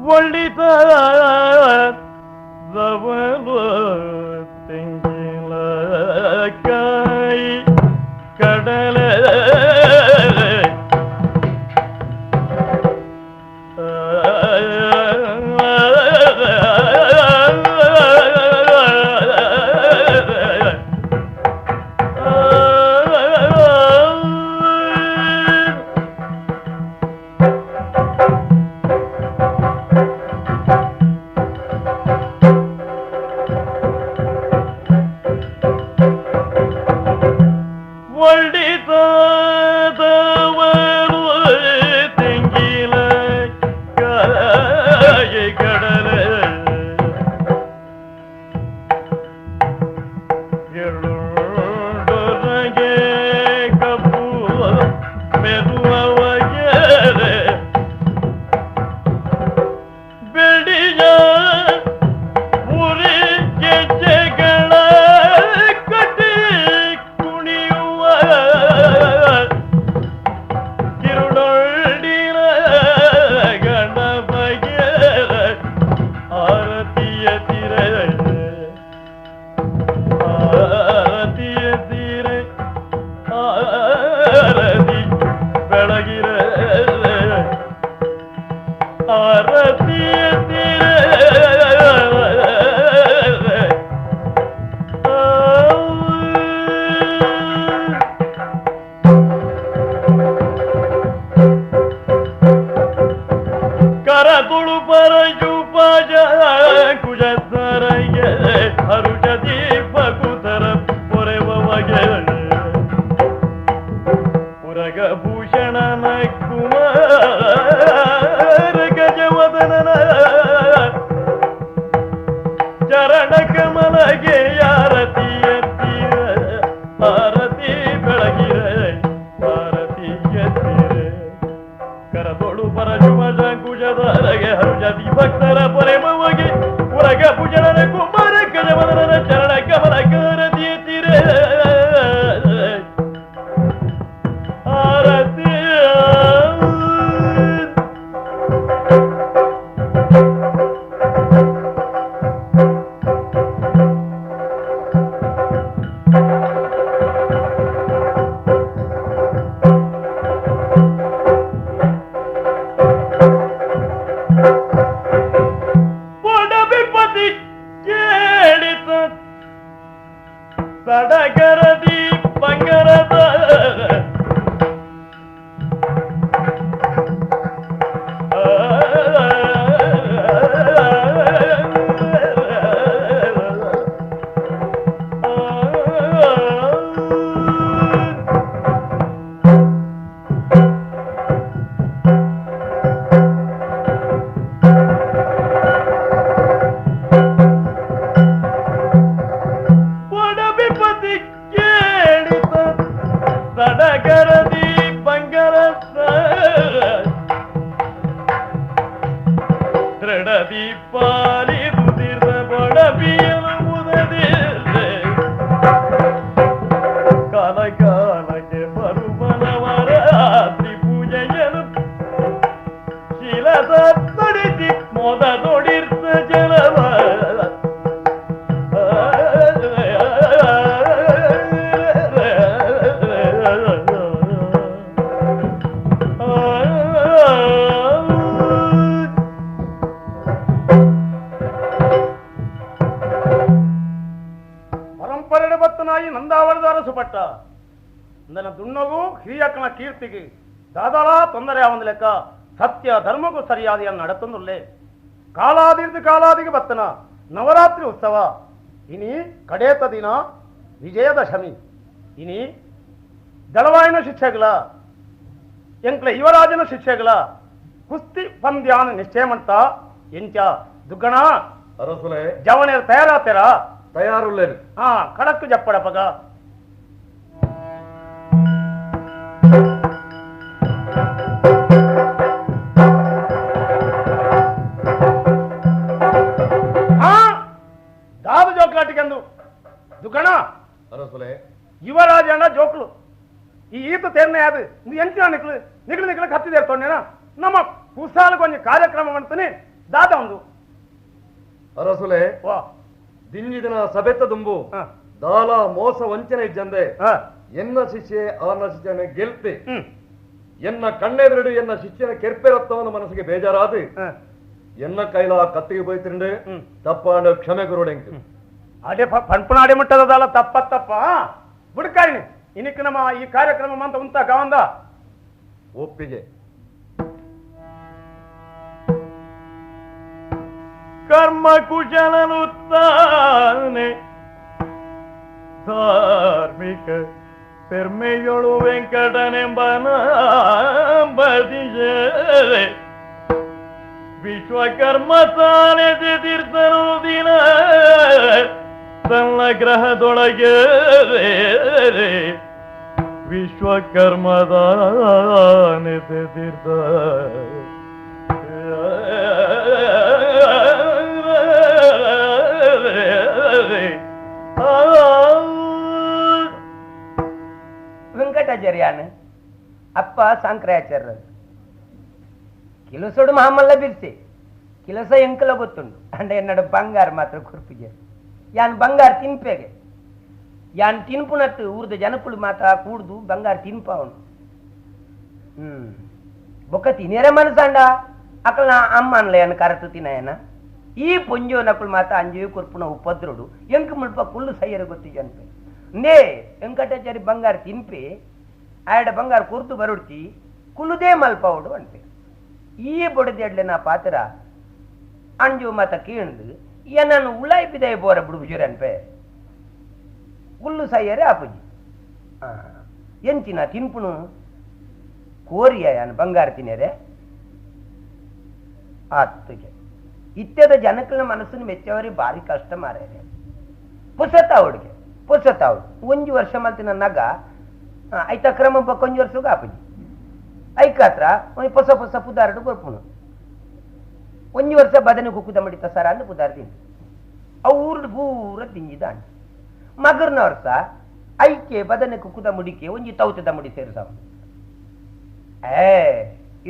ಒಳ್ಳಿತ ದವಲು ತೆಂಗಿಲ ಕಾಯಿ ಕಡಲೆ ಸತ್ಯ ಧರ್ಮಕ್ಕೂ ಸರಿಯಾದ ನಡೆತಂದುಲ್ಲೇ ಕಾಲಾದಿರ್ದು ಕಾಲಾದಿಗೆ ಬತ್ತನ ನವರಾತ್ರಿ ಉತ್ಸವ ಇನಿ ಕಡೇತ ದಿನ ವಿಜಯದಶಮಿ ಇನಿ ದಳವಾಯಿನ ಶಿಕ್ಷೆಗಳ ಎಂಕ್ಲ ಯುವರಾಜನ ಶಿಕ್ಷೆಗಳ ಕುಸ್ತಿ ಪಂದ್ಯಾನ ನಿಶ್ಚಯ ಮಂತ ಎಂಚ ದುಗ್ಗಣ ಅರಸುಲೆ ಜವನೇರು ತಯಾರಾತೇರಾ ತಯಾರುಲ್ಲೇನು ಕಡಕ್ಕು ಜಪ್ಪಡಪಗ ದಾದ ಜೋಕ್ಲಾಟಿಗೆಂದು ದುಗಣ ಅರಸುಲೆ ಯುವರಾಜನ ಜೋಕ್ಲು ಈ ಈತ ತೇರ್ನೆ ಅದು ಎಂಚಿನ ನಿಕ್ಲು ನಿಕ್ಲು ನಿಕ್ಲು ಹತ್ತಿದೆ ತೊಂಡೇನ ನಮ್ಮ ಕುಸಾಲ ಕೊಂಚ ಕಾರ್ಯಕ್ರಮ ಮಾಡ್ತಾನೆ ದಾದ ಒಂದು ಅರಸುಲೆ ವಾ ದಿಂಜಿದಿನ ಸಭೆತ ದುಂಬು ಹ ದಾಲ ಮೋಸ ವಂಚನೆ ಇದ್ದಂದೆ ಹ ಎನ್ನ ಶಿಷ್ಯೆ ಆನ ಶಿಷ್ಯನ ಗೆಲ್ತೆ ಹ್ಮ್ ಎನ್ನ ಕಣ್ಣೆದುರುಡು ಎನ್ನ ಶಿಷ್ಯನ ಕೆರ್ಪೆರತ್ತವನ ಮನಸ್ಸಿಗೆ ಬೇಜಾರಾದು ಹ ಎನ್ನ ಕೈಲ ಕತ್ತಿಗೆ ಬೈತಿಂಡು ಹ್ಮ್ ತಪ್ಪಾಂಡು ಕ್ಷಮೆ ಕೊರೋಡೆಂಕ್ ಅದೇ ಪಣ್ಪುನಾಡಿ ಮುಟ್ಟದಲ್ಲ ತಪ್ಪ ಬಿಡ್ಕಾಯಿನಿ ಇನ್ನಿಕ್ಕೆ ನಮ್ಮ ಈ ಕಾರ್ಯಕ್ರಮ ಅಂತ ಉಂಟ ಗಾವಂದ ಒಪ್ಪಿಗೆ ಕರ್ಮ ಕುಶಲನುತ್ತಾನೆ ಧಾರ್ಮಿಕ ಪೆರ್ಮೆಯೊಳು ವೆಂಕಟನೆಂಬನ ಬದಿಜೆ ವಿಶ್ವಕರ್ಮ ತಾನೆ ತೀರ್ಥನು ದಿನ ತನ್ನ ಗ್ರಹದೊಳಗೆ ವಿಶ್ವಕರ್ಮದಾನೆ ತೀರ್ಥ వెంకటాచార్యాను అప్ప శంకరాచార్య కిలసోడు మహమ్మల్ల బిర్సి కిలస ఎంకల ಗೊತ್ತುಂಡು అంటే ఎన్నడు బంగారు మాత్రం కుర్పిజారు యాన్ బంగారు తినిపేగే యాన్ తినుపునట్టు ఊరిద జనకులు మాత కూడదు బంగారు తినిపావును బొక్క తినేరే మనసండా అక్కడ నా అమ్మ అనలేను కరెక్ట్ తినాయన ఈ పొంజో నకులు మాత అంజవి కొర్పున ఉపద్రుడు ఎంక ముల్ప కుళ్ళు సయ్యర ಗೊತ್ತಿ జన్పే నే వెంకటాచారి బంగారు తినిపి ఆడ బంగారు కుర్తు బరుడ్చి కులుదే మల్పవుడు అంటే ಈ ಬೊಡದೇಡ್ಲೆ ನಾ ಪಾತ್ರ ಅಂಜು ಮತ ಕೀಣದು ನಾನು ಉಳಾಯಿ ಬಿದಾಯ ಬೋರ ಬಿಡುಬುಜುರ ಅನ್ಪೆ ಹುಲ್ಲು ಸಯ್ಯರೆ ಆಪುಜಿ ಎಂಚಿನ ತಿನ್ಪುನು ಕೋರಿಯ ಯಾನು ಬಂಗಾರ ತಿನ್ನರೆ ಆತುಗೆ ಇತ್ಯದ ಜನಕಲ ಮನಸ್ಸನ್ನು ಮೆಚ್ಚವರಿ ಭಾರಿ ಕಷ್ಟ ಮಾರ್ಯಾರೆ ಪುಸತಾವುಡ್ಗೆ ಪುಸತಾವುಡು ಒಂಜು ವರ್ಷ ಮಲ್ತಿನ ನಗ ಐತ ಕ್ರಮ ಕೊಂಜು ವರ್ಷಗ ಆಪುಜಿ ಐಕಾತ್ರ ಹೊಸ ಹೊಸ ಪುದಾರಡು ಕೊರ್ಪುನು ಒಂಜಿ ವರ್ಷ ಬದನೆ ಕುಕ್ಕುದ ಮಡಿತ ಸರ ಅಂದು ಪುದಾರ ತಿಂದು ಅವು ಊರ್ದು ಪೂರ ತಿಂಜಿದ ಅಂಡು ಮಗರ್ನ ವರ್ಷ ಐಕೆ ಬದನೆ ಕುಕ್ಕುದ ಮುಡಿಕೆ ಒಂಜಿ ತೌತದ ಮುಡಿ ಸೇರಿಸಾವ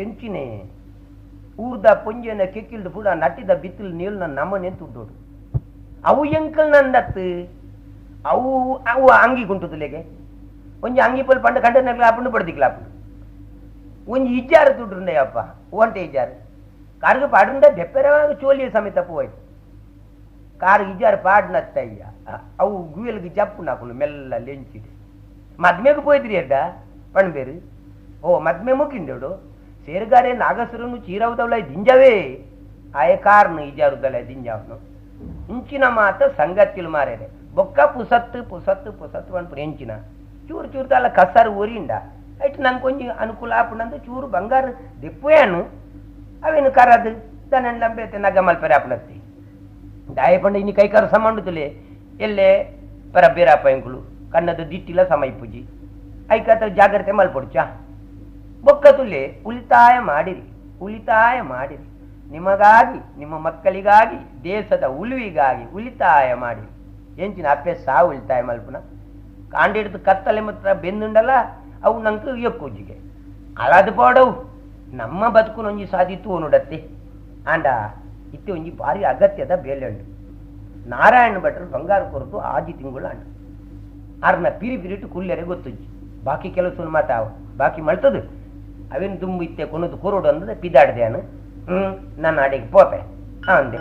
ಎಂಚಿನೆ ಊರ್ದ ಪೊಂಜನ ಕೆಕ್ಕಿಲ್ದು ಪೂಡ ನಟ್ಟಿದ ಬಿತ್ತಲು ನೀಲ್ನ ನಮ್ಮನೆ ತುಡ್ಡೋಡು ಅವು ಎಂಕಲ್ ನಂದತ್ತು ಅವು ಅವು ಅಂಗಿ ಕುಂಟುದುಲೆಗೆ ಒಂಜಿ ಅಂಗಿ ಪಲ್ ಪಂಡ ಕಂಡ ನಗ್ಲ ಹಾಪುಂಡು ಬಡ್ದಿಕ್ಲಾಪುಂಡು ಒಂಜಿ ಇಜ್ಜಾರು ದುಡ್ಡುಂಡೆಯಪ್ಪ ಒಂಟೆ ಇಜ್ಜಾರು ಕಾರಿಗೆ ಪಾಡುಂಡ ಬೆಪ್ಪೆರವಾಗ ಚೋಲಿಯ ಸಮೇತ ಪೋಯ್ತು ಕಾರು ಇಜ್ಜಾರು ಪಾಡ್ನತ್ತಯ್ಯ ಅವು ಗುಯಲ್ಗೆ ಜಪ್ಪು ನಾಕುಲು ಮೆಲ್ಲ ಲೆಂಚಿದೆ ಮದ್ಮೆಗೆ పోయిద్ರಿ ಅಡ್ಡ ಪಣ್ಬೇರು ಓ ಮದ್ಮೆ ಮುಗಿಂಡೋಡು ಸೇರುಗಾರೆ ನಾಗಸುರನು ಚೀರವುದವಳ ದಿಂಜವೇ ಆಯ ಕಾರ್ನು ಇಜಾರುದಲ್ಲ ದಿಂಜಾವನು ಇಂಚಿನ ಮಾತ ಸಂಗತಿಲು ಮಾರೇರೆ ಬೊಕ್ಕ ಪುಸತ್ತು ಪುಸತ್ತು ಪುಸತ್ತು ಅನ್ಪು ಎಂಚಿನ ಚೂರು ಚೂರು ತಲ್ಲ ಕಸರು ಊರಿಂಡ ಐಟ್ ನಂಗೆ ಕೊಂಚ ಅನುಕೂಲ ಆಪುಂಡು ಚೂರು ಬಂಗಾರ ದೆಪ್ಪೇನು ಅವೇನು ಕರದು ದನ ಲಂಬೆತೆ ನಗ ಮಲ್ಪೆರೆ ಆಪುಣತ್ತಿ ದಾಯ ಪಂಡ ಇನ್ನು ಕೈ ಕರು ಸಮಾಂಡುತ್ತಲೇ ಎಲ್ಲೇ ಪರ ಬೇರಾಪ ಎಂಕುಲು ಕಣ್ಣದು ದಿಟ್ಟಿಲ ಸಮಯ ಪೂಜಿ ಐಕತ ಜಾಗ್ರತೆ ಮಲ್ಪೊಡ್ಚ ಬೊಕ್ಕ ತುಲೆ ಉಳಿತಾಯ ಮಾಡಿರಿ ನಿಮಗಾಗಿ ನಿಮ್ಮ ಮಕ್ಕಳಿಗಾಗಿ ದೇಶದ ಉಳಿವಿಗಾಗಿ ಉಳಿತಾಯ ಮಾಡಿರಿ ಎಂಚಿನ ಅಪ್ಪೆ ಸಾವು ಉಳಿತಾಯ ಮಲ್ಪುನ ಕಾಂಡಿಡ್ದು ಕತ್ತಲೆ ಮಾತ್ರ ಬೆಂದುಂಡಲ್ಲ ಅವು ನಂಗೆ ಎಕ್ಕುಜ್ಜಿಗೆ ಅಳದು ಪಾಡವು ನಮ್ಮ ಬದುಕುನೊಂಜಿ ಸಾಧಿತ್ತು ನೋಡತ್ತೆ ಆಂಡ ಇತ್ತೆ ಒಂಜಿ ಭಾರಿ ಅಗತ್ಯದ ಬೇಲೆ ಉಂಡು ನಾರಾಯಣ ಭಟ್ರು ಬಂಗಾರ ಕೊರತು ಆಜಿ ತಿಂಗಳು ಅಂಡು ಆರ್ನ ಪಿರಿ ಪಿರಿಟ್ಟು ಕುಲ್ಲೆರೆ ಗೊತ್ತುಜ್ಜಿ ಬಾಕಿ ಕೆಲಸ ಮಾತಾವ ಬಾಕಿ ಮಳ್ತದು ಅವೇನು ತುಂಬ ಇತ್ತೆ ಕೊನದು ಕೊರೋಡು ಅಂದದ ಪಿದಾಡ್ದೆ ಅನು ನನ್ನ ಅಡಿಗೆ ಪೋಪೆ ಅಂದೆ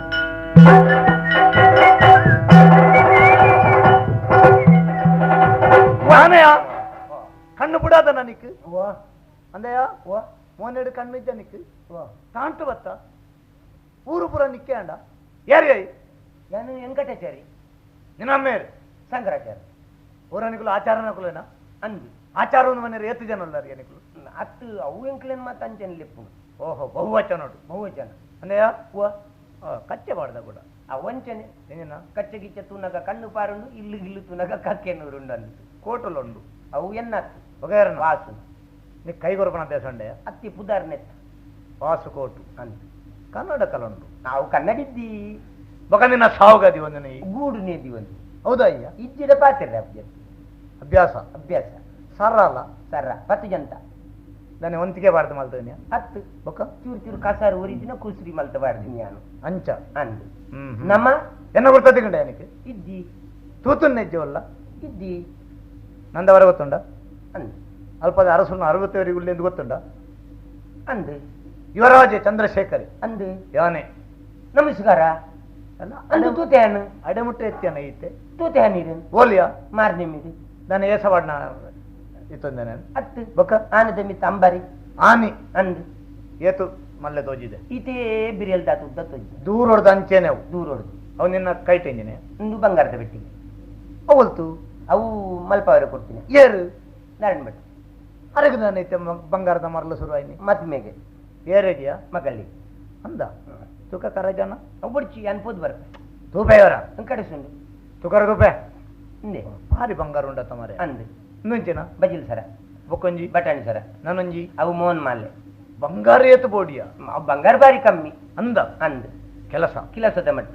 ಕಣ್ಣು ಬಿಡಾದ ನನಕ್ಕೆ ಅಂದೆಯ ಮೋನೆಡು ಕಣ್ಣು ಇದ್ದ ನಿಕ್ಕು ತಾಂಟು ಬತ್ತ ಊರು ಪುರ ನಿಕ್ಕೆ ಅಂಡ ಯಾರಿ ನಾನು ವೆಂಕಟಾಚಾರಿ ನಿನ್ನಮ್ಮೇರು ಶಂಕರಾಚಾರ್ಯ ಊರನಿಕುಲು ಆಚಾರನಕುಲೇನ ಅಂದು ಆಚಾರವನ್ನು ಮನೆ ಏತು ಜನ ಉಳ್ಳಾರ ಏನಿಕುಲು ಅತ್ತು ಅವು ಎಂಕ್ಲೇನು ಮಾತು ಅಂಚನೆ ಲೆಪ್ಪು ಓಹೋ ಬಹುವಚನ ನೋಡು ಬಹುವಚನ ಅಂದೆಯ ಕಚ್ಚೆ ಮಾಡ್ದ ಕೂಡ ಆ ವಂಚನೆ ಏನೇನ ಕಚ್ಚೆ ಗಿಚ್ಚೆ ತುನಗ ಕಣ್ಣು ಪಾರುಂಡು ಇಲ್ಲು ಗಿಲ್ಲು ತುನಗ ಕಕ್ಕೆ ನೂರುಂಡು ಅಂದು ಕೋಟುಲುಂಡು ಅವು ಎನ್ನತ್ತು ಬಗೆರನ ವಾಸು ನೀ ಕೈಗೊರಪಣ ದೇಶಂಡೆ ಅತ್ತಿ ಪುದಾರ್ನೆತ್ತ ವಾಸು ಕೋಟು ಅಂದು ಕನ್ನಡ ಕಲುಂಡು ನಾವು ಕನ್ನಡಿದ್ದಿ ಬೊಕ ನಿನ್ನ ಸಾವುಗದಿ ಒಂದಿನ ಗೂಡು ನೇದಿ ಒಂದು ಹೌದಾ ಅಯ್ಯ ಇಜ್ಜಿಡ ಪಾತಿರ ಅಭ್ಯಾಸ ಅಭ್ಯಾಸ ಸರ ಅಲ್ಲ ಸರ 10 ಜಂತ దాన్ని ಒಂತಿಗೆ ಬಾರ್ದು ಮಲ್ತೇನೆ ಹತ್ತು ಬೊಕ್ಕ ಚೂರು ಚೂರು ಕಸಾರು ಉರಿದಿನ ಕುಸ್ರಿ ಮಲ್ತ ಬಾರ್ದಿನಿ ನಾನು ಅಂಚ ಅಂದು ಹ್ಮ್ ನಮ್ಮ ಎನ್ನ ಗುರ್ತದಿಗಂಡ ನನಗೆ ಇದ್ದಿ ತೂತುನ್ ನೆಜ್ಜವಲ್ಲ ಇದ್ದಿ ನಂದವರ ಗೊತ್ತುಂಡ ಅಂದು ಅಲ್ಪದ ಅರಸನ್ನು 60ವರೆಗೆ ಉಳ್ಳೆಂದು ಗೊತ್ತುಂಡ ಅಂದು ಯುವರಾಜೆ ಚಂದ್ರಶೇಖರ್ ಅಂದು ಯಾನೆ ನಮಸ್ಕಾರ ಅಲ್ಲ ಅಂದು ತೂತೆ ಹಣ್ಣು ಅಡೆಮುಟ್ಟೆ ಎತ್ತಿಯನ ಐತೆ ತೂತೆ ಹಣ್ಣಿರು ಓಲಿಯಾ ಮಾರ್ನೆ ಮೀದು ನಾನು ಏಸವಾಡ್ನ ಇತ್ತೊಂದೆ ನಾನು ಹತ್ತು ಬೊಕ್ಕ ಆನದ ಮಿತ್ತ ಅಂಬಾರಿ ಆನಿ ಅಂದು ಏತು ಮಲ್ಲೆ ತೋಜಿದೆ ಈತೇ ಬಿರಿಯಲ್ ದಾತು ಉದ್ದ ತೊಜ್ಜಿ ದೂರ ಹೊಡೆದ ಅಂಚೆನೆ ಅವು ದೂರ ಹೊಡೆದು ಅವು ನಿನ್ನ ಕೈಟ್ ಎಂಜಿನೆ ಒಂದು ಬಂಗಾರದ ಬೆಟ್ಟಿಗೆ ಅವಲ್ತು ಅವು ಮಲ್ಪಾವರೆ ಕೊಡ್ತೀನಿ ಏರು ನಾರಾಯಣ ಭಟ್ ಅರಗ ನಾನೈತೆ ಬಂಗಾರದ ಮರಲು ಶುರುವಾಯ್ನಿ ಮತ್ ಮೇಗೆ ಏರಿದ್ಯಾ ಮಗಲ್ಲಿ ಅಂದ ತುಕ ಕರಜನ ಅವು ಬಡ್ಚಿ ಅನ್ಪೋದು ಬರ್ಪೆ ತೂಪೆಯವರ ಕಡೆಸುಂಡು ತುಕರ ತೂಪೆ ಹಿಂದೆ ಭಾರಿ ಬಂಗಾರ ಉಂಡ ತಮಾರೆ ಅಂದು ಇನ್ನೊಂಚಿನ ಬಜಿಲ್ ಸರ ಬೊಕ್ಕೊಂಜಿ ಬಟಾಣಿ ಸರ ನಾನೊಂಜಿ ಅವು ಮೋಹನ್ ಮಾಲೆ ಬಂಗಾರ ಏತು ಬೋಡಿಯ ಅವು ಬಂಗಾರ ಬಾರಿ ಕಮ್ಮಿ ಅಂದ ಅಂದು ಕೆಲಸ ಕಿಲಸದ ಮಟ್ಟ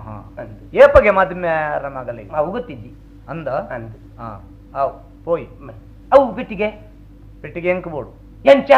ಹಾ ಅಂದು ಏಪಗೆ ಮದುವೆ ಮಗಲಿ ಅವು ಗೊತ್ತಿದ್ದಿ ಅಂದ ಅಂದು ಹಾ ಅವು ಪೋಯಿ ಅವು ಬಿಟ್ಟಿಗೆ ಪೆಟ್ಟಿಗೆ ಎಂಕ್ ಬೋಡು ಎಂಚ